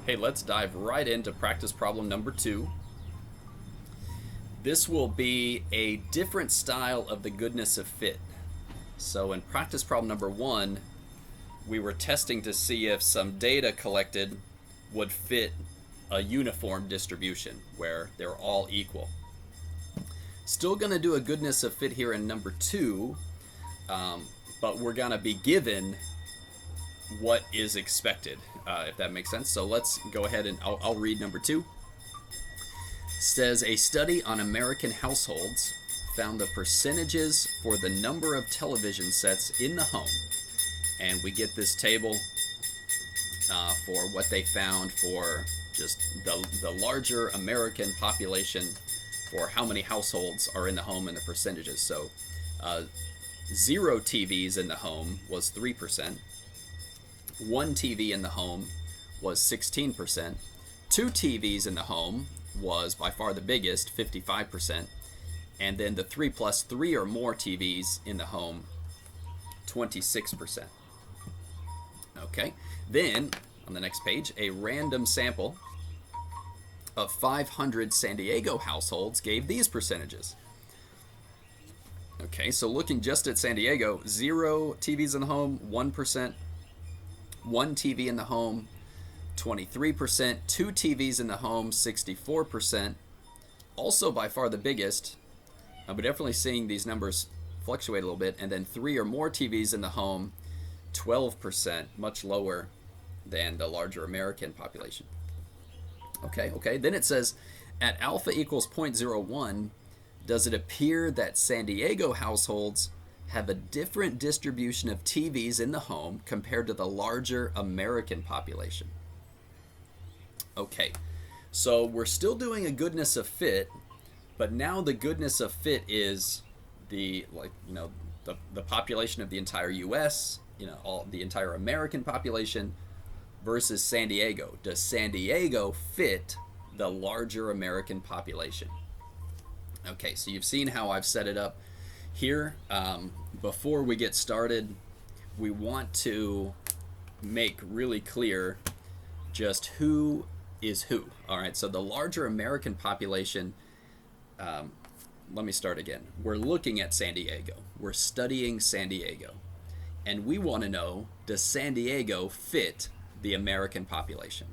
Hey, let's dive right into practice problem number 2. This will be a different style of the goodness of fit. So in practice problem number 1, we were testing to see if some data collected would fit a uniform distribution where they're all equal. Still going to do a goodness of fit here in number 2, but we're going to be given what is expected, if that makes sense. So let's go ahead and I'll read number 2. It says a study on American households found the percentages for the number of television sets in the home, and we get this table for what they found for just the larger American population, for how many households are in the home and the percentages. So 0 TVs in the home was 3%. 1 TV in the home was 16%. 2 TVs in the home was by far the biggest, 55%. And then the 3 plus 3 or more TVs in the home, 26%. Okay, then on the next page, a random sample of 500 San Diego households gave these percentages. Okay, so looking just at San Diego, 0 TVs in the home, 1%. 1 TV in the home, 23%. 2 TVs in the home, 64%. Also by far the biggest. We're definitely seeing these numbers fluctuate a little bit. And then 3 or more TVs in the home, 12%, much lower than the larger American population. Okay. Then it says, at alpha equals 0.01, does it appear that San Diego households have a different distribution of TVs in the home compared to the larger American population? Okay, so we're still doing a goodness of fit, but now the goodness of fit is the population of the entire U.S., the entire American population versus San Diego. Does San Diego fit the larger American population? Okay, so you've seen how I've set it up here. Before we get started, we want to make really clear just who is who. All right, so the larger American population, let me start again. We're looking at San Diego. We're studying San Diego. And we want to know, does San Diego fit the American population?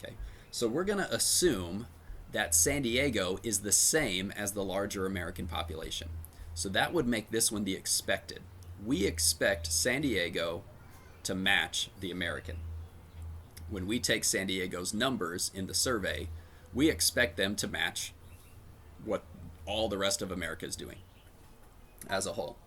Okay, so we're going to assume that San Diego is the same as the larger American population. So that would make this one the expected. We expect San Diego to match the American. When we take San Diego's numbers in the survey, we expect them to match what all the rest of America is doing as a whole.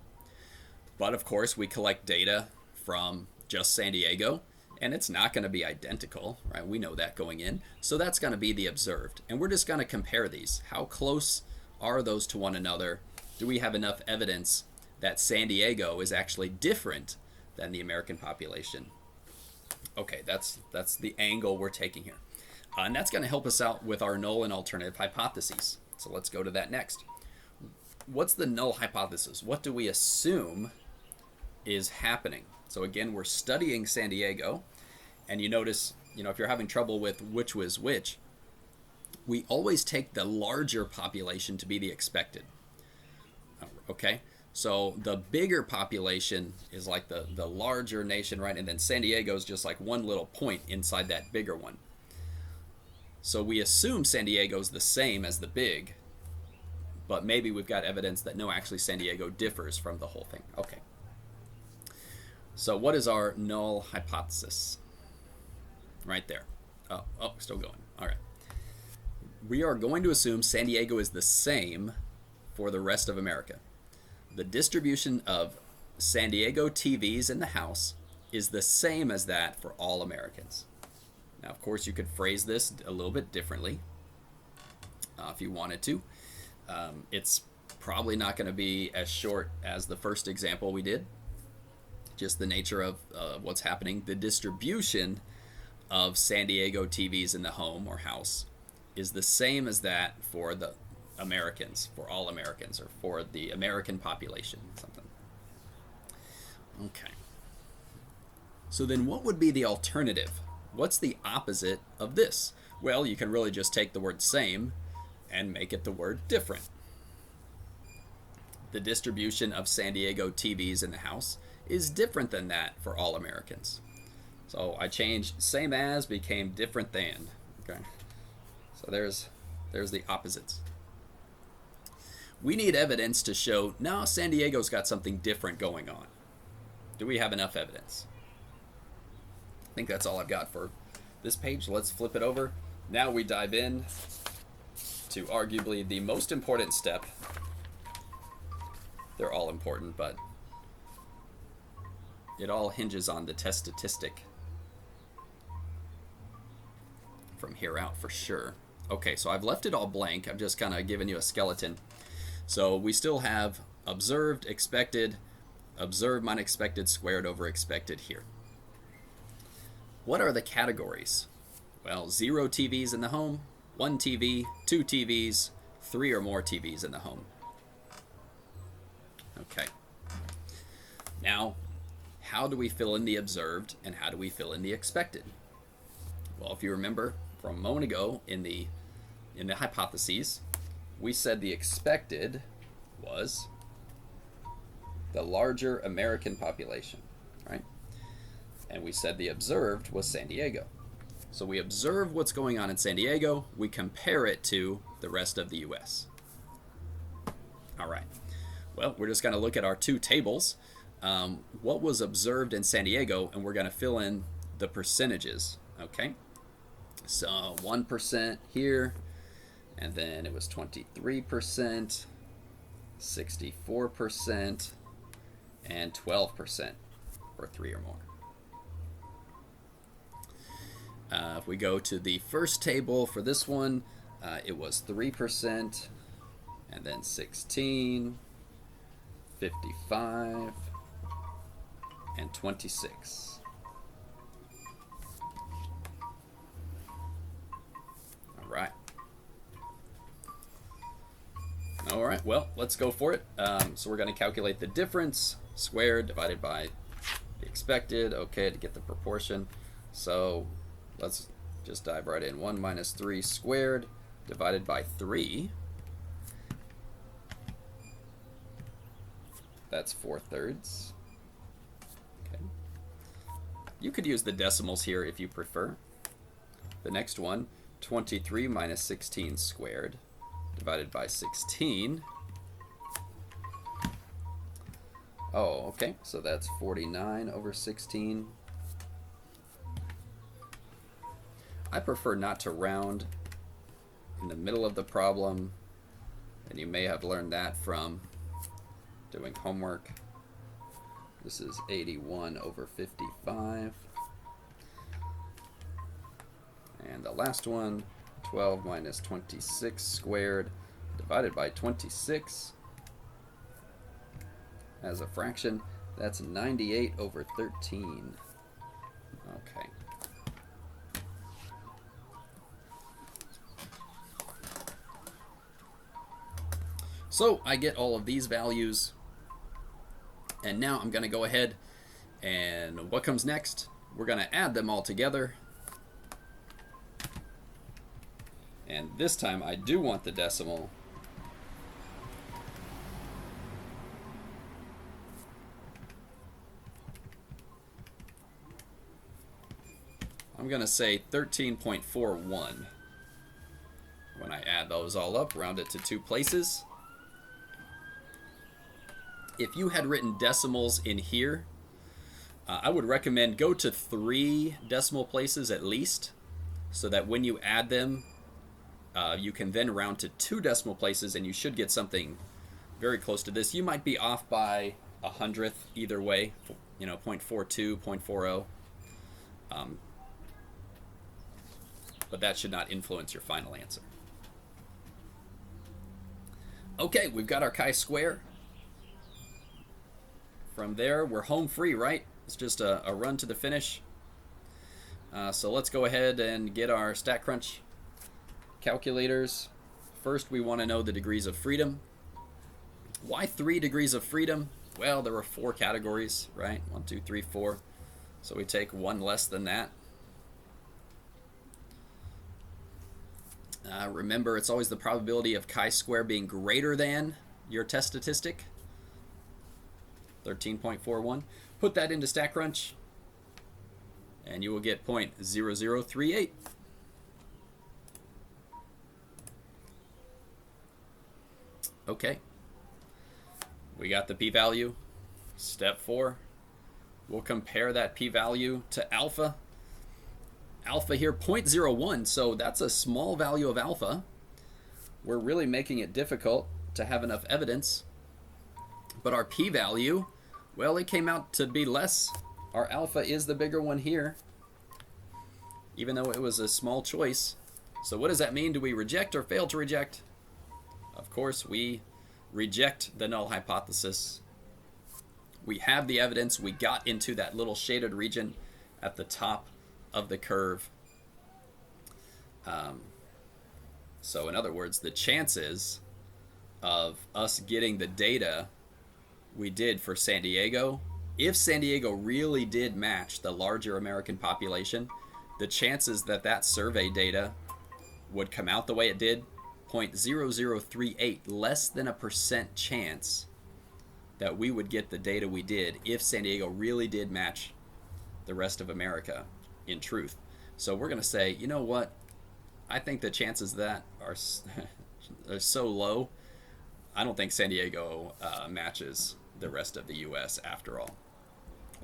But of course, we collect data from just San Diego, and it's not going to be identical, right? We know that going in. So that's going to be the observed. And we're just going to compare these. How close are those to one another? Do we have enough evidence that San Diego is actually different than the American population? Okay, that's the angle we're taking here. And that's going to help us out with our null and alternative hypotheses. So let's go to that next. What's the null hypothesis? What do we assume is happening? So again, we're studying San Diego, and you notice, if you're having trouble with which was which, we always take the larger population to be the expected. Okay, so the bigger population is like the larger nation, right? And then San Diego is just like one little point inside that bigger one. So we assume San Diego is the same as the big, but maybe we've got evidence that no, actually San Diego differs from the whole thing. Okay. So what is our null hypothesis? Right there. Oh, still going. All right. We are going to assume San Diego is the same for the rest of America. The distribution of San Diego TVs in the house is the same as that for all Americans. Now, of course, you could phrase this a little bit differently if you wanted to. It's probably not going to be as short as the first example we did. Just the nature of what's happening. The distribution of San Diego TVs in the home or house is the same as that for the Americans, for all Americans, or for the American population, something. Okay. So then what would be the alternative? What's the opposite of this? Well, you can really just take the word same and make it the word different. The distribution of San Diego TVs in the house is different than that for all Americans. So I changed same as became different than. Okay. So there's the opposites. We need evidence to show, no, San Diego's got something different going on. Do we have enough evidence? I think that's all I've got for this page. Let's flip it over. Now we dive in to arguably the most important step. They're all important, but it all hinges on the test statistic from here out for sure. Okay, so I've left it all blank. I'm just kind of giving you a skeleton. So we still have observed, expected, observed minus expected squared over expected here. What are the categories? Well, 0 TVs in the home, 1 TV, 2 TVs, 3 or more TVs in the home. Okay. Now, how do we fill in the observed and how do we fill in the expected? Well, if you remember from a moment ago in the hypotheses, we said the expected was the larger American population, right? And we said the observed was San Diego. So we observe what's going on in San Diego, we compare it to the rest of the US. All right. Well, we're just going to look at our two tables. What was observed in San Diego, and we're going to fill in the percentages, okay? So 1% here, and then it was 23%, 64%, and 12% for 3 or more. If we go to the first table for this one, it was 3%, and then 16, 55, and 26. All right, well, let's go for it. So we're going to calculate the difference squared divided by the expected, okay, to get the proportion. So let's just dive right in. 1 minus 3 squared divided by 3. That's 4/3. Okay. You could use the decimals here if you prefer. The next one, 23 minus 16 squared divided by 16. Oh, okay, so that's 49 over 16. I prefer not to round in the middle of the problem, and you may have learned that from doing homework. This is 81 over 55. And the last one, 12 minus 26 squared divided by 26 as a fraction. That's 98 over 13. Okay. So I get all of these values, and now I'm going to go ahead and what comes next? We're going to add them all together. And this time I do want the decimal. I'm going to say 13.41. When I add those all up, round it to 2 places. If you had written decimals in here, I would recommend go to 3 decimal places at least, so that when you add them, you can then round to 2 decimal places, and you should get something very close to this. You might be off by 100th either way, 0.42, 0.40. But that should not influence your final answer. Okay, we've got our chi-square. From there, we're home free, right? It's just a run to the finish. So let's go ahead and get our StatCrunch calculators. First, we want to know the degrees of freedom. Why 3 degrees of freedom? Well, there were 4 categories, right? 1, 2, 3, 4. So we take 1 less than that. Remember, it's always the probability of chi-square being greater than your test statistic, 13.41. Put that into StatCrunch, and you will get 0.0038. Okay. We got the p-value. Step 4. We'll compare that p-value to alpha. Alpha here, 0.01, so that's a small value of alpha. We're really making it difficult to have enough evidence. But our p-value, well, it came out to be less. Our alpha is the bigger one here, even though it was a small choice. So what does that mean? Do we reject or fail to reject? Of course, we reject the null hypothesis. We have the evidence. We got into that little shaded region at the top of the curve. So in other words, the chances of us getting the data we did for San Diego, if San Diego really did match the larger American population, the chances that that survey data would come out the way it did, 0.0038, less than a % chance that we would get the data we did if San Diego really did match the rest of America in truth. So we're going to say, you know what? I think the chances of that are so low. I don't think San Diego matches the rest of the U.S. after all,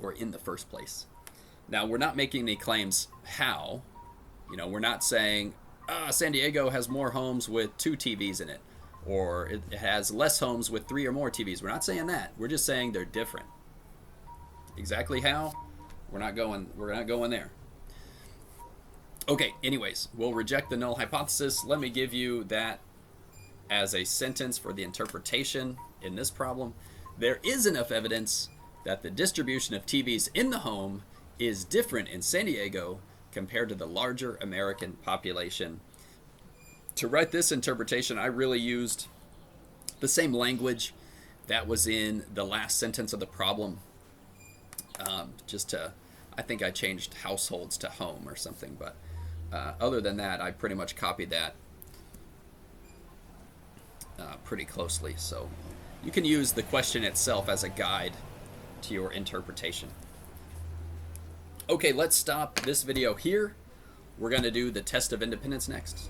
or in the first place. Now, we're not making any claims how. You know, we're not saying San Diego has more homes with 2 TVs in it, or it has less homes with 3 or more TVs. We're not saying that. We're just saying they're different. Exactly how? We're not going there. Okay, anyways, we'll reject the null hypothesis. Let me give you that as a sentence for the interpretation in this problem. There is enough evidence that the distribution of TVs in the home is different in San Diego compared to the larger American population. To write this interpretation, I really used the same language that was in the last sentence of the problem. I think I changed households to home or something, but other than that, I pretty much copied that pretty closely. So you can use the question itself as a guide to your interpretation. Okay, let's stop this video here. We're going to do the test of independence next.